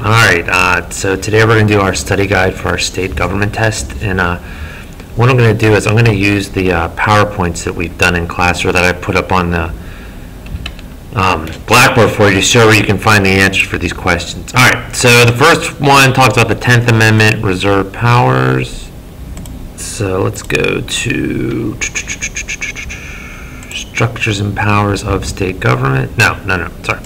Alright, so today we're going to do our study guide for our state government test, and what I'm going to do is I'm going to use the PowerPoints that we've done in class, or that I put up on the Blackboard for you to show where you can find the answers for these questions. Alright, so the first one talks about the 10th Amendment, reserve powers. So let's go to structures and powers of state government. No, sorry.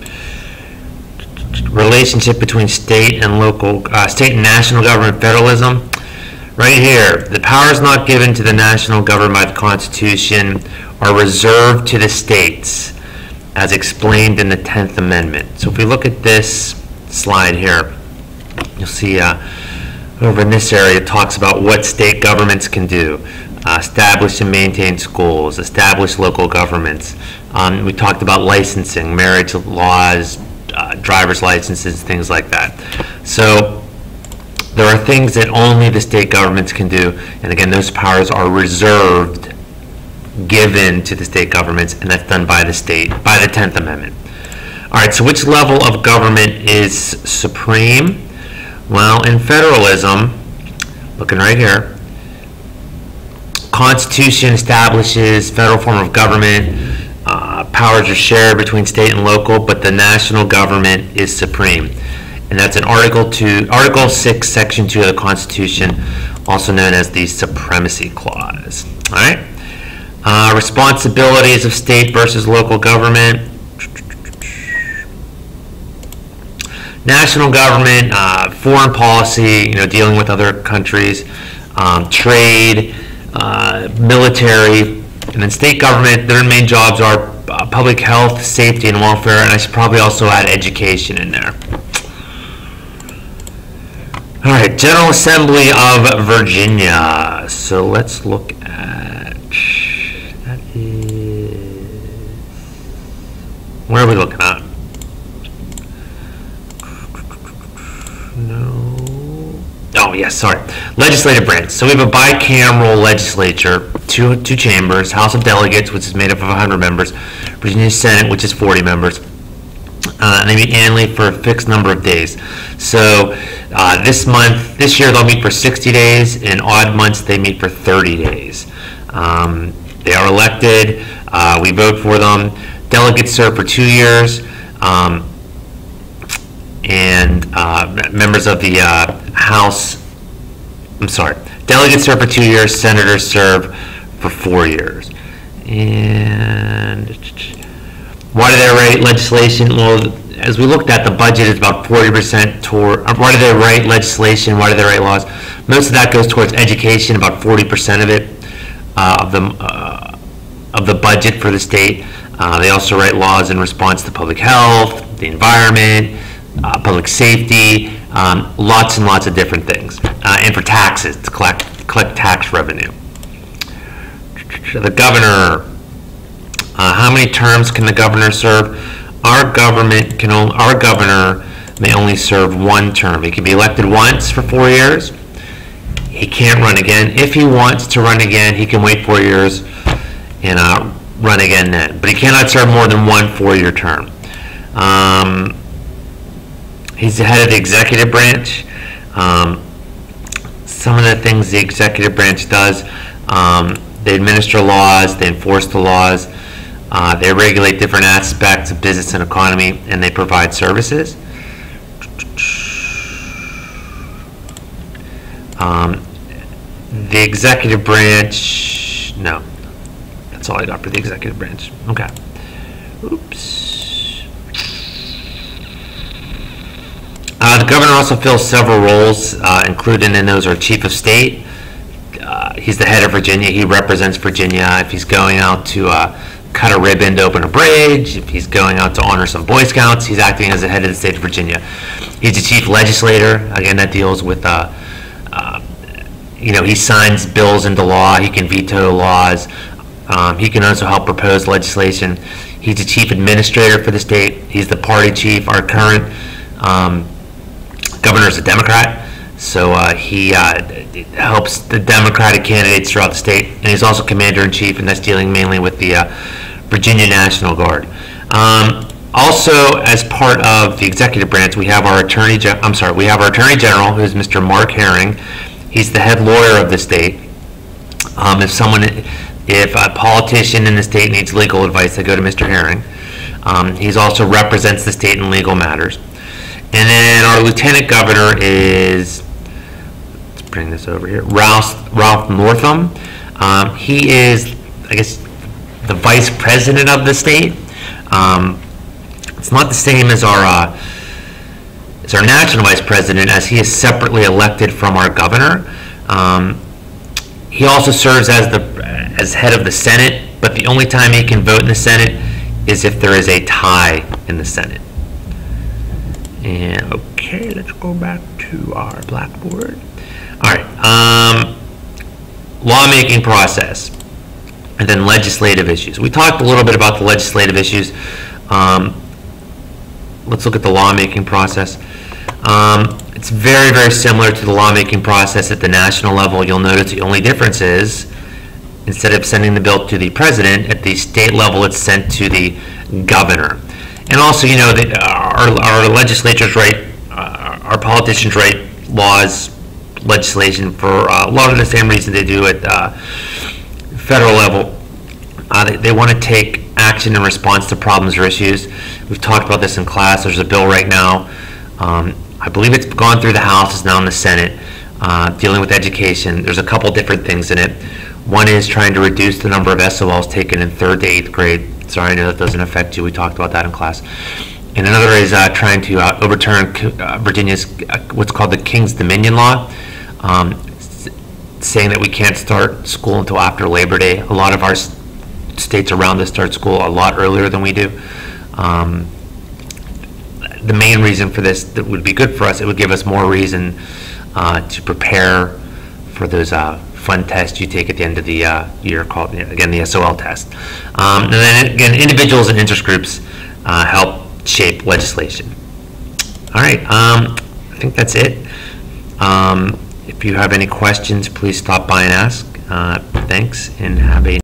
Relationship between state and local, state and national government federalism. Right here, the powers not given to the national government by the Constitution are reserved to the states, as explained in the 10th Amendment. So if we look at this slide here, you'll see over in this area it talks about what state governments can do. Establish and maintain schools, establish local governments. We talked about licensing, marriage laws, driver's licenses, things like that. So there are things that only the state governments can do, and again, those powers are reserved, given to the state governments, and that's done by the state, by the 10th Amendment. All right, so which level of government is supreme? Well, in federalism, looking right here, Constitution establishes federal form of government. Powers are shared between state and local, but the national government is supreme. And that's in Article 6, Section 2 of the Constitution, also known as the Supremacy Clause. All right? Responsibilities of state versus local government. National government, foreign policy, dealing with other countries, trade, military, and then state government, their main jobs are public health, safety, and welfare, and I should probably also add education in there. All right, General Assembly of Virginia. So let's look at, that is, where are we looking at? No. Oh, yes, sorry. Legislative branch. So we have a bicameral legislature, two chambers, House of Delegates, which is made up of 100 members, Virginia Senate, which is 40 members. And they meet annually for a fixed number of days. So this year they'll meet for 60 days. In odd months, they meet for 30 days. They are elected. We vote for them. Delegates serve for 2 years. And members of the delegates serve for 2 years, senators serve for 4 years. And why do they write legislation? Well, as we looked at, the budget is about 40% toward, why do they write legislation, why do they write laws? Most of that goes towards education, about 40% of it, of the budget for the state. They also write laws in response to public health, the environment, public safety, lots and lots of different things, and for taxes, to collect tax revenue. The governor, how many terms can the governor serve? Our governor may only serve 1 term. He can be elected once for 4 years. He can't run again. If he wants to run again, he can wait 4 years and run again then. But he cannot serve more than 1 4-year term. He's the head of the executive branch. Some of the things the executive branch does, they administer laws, they enforce the laws, they regulate different aspects of business and economy, and they provide services. The executive branch, no, that's all I got for the executive branch. Okay. Oops. The governor also fills several roles, included in those are chief of state. He's the head of Virginia. He represents Virginia. If he's going out to cut a ribbon to open a bridge, if he's going out to honor some Boy Scouts, he's acting as the head of the state of Virginia. He's the chief legislator. Again, that deals with, he signs bills into law. He can veto laws. He can also help propose legislation. He's the chief administrator for the state. He's the party chief. Our current governor is a Democrat, so he helps the Democratic candidates throughout the state, and he's also commander-in-chief, and that's dealing mainly with the Virginia National Guard. Also, as part of the executive branch, we have our Attorney General, who is Mr. Mark Herring. He's the head lawyer of the state. If a politician in the state needs legal advice, they go to Mr. Herring. He also represents the state in legal matters. And then our lieutenant governor is, let's bring this over here, Ralph Northam. He is, I guess, the vice president of the state. It's not the same as our national vice president, as he is separately elected from our governor. He also serves as head of the Senate, but the only time he can vote in the Senate is if there is a tie in the Senate. And okay, let's go back to our blackboard. All right, lawmaking process, and then legislative issues. We talked a little bit about the legislative issues. Let's look at the lawmaking process. It's very, very similar to the lawmaking process at the national level. You'll notice the only difference is, instead of sending the bill to the president, at the state level it's sent to the governor. And also, you know, our legislatures write, our politicians write laws, legislation for a lot of the same reason they do at federal level. They want to take action in response to problems or issues. We've talked about this in class. There's a bill right now. I believe it's gone through the House, it's now in the Senate, dealing with education. There's a couple different things in it. One is trying to reduce the number of SOLs taken in 3rd to 8th grade. Sorry, I know that doesn't affect you. We talked about that in class. And another is trying to overturn Virginia's what's called the King's Dominion Law, saying that we can't start school until after Labor Day. A lot of our states around us start school a lot earlier than we do. The main reason for this that would be good for us, it would give us more reason to prepare for those fun tests you take at the end of the year called, again, the SOL test. And then again, individuals and interest groups help shape legislation. All right, I think that's it. If you have any questions, please stop by and ask. Thanks, and have a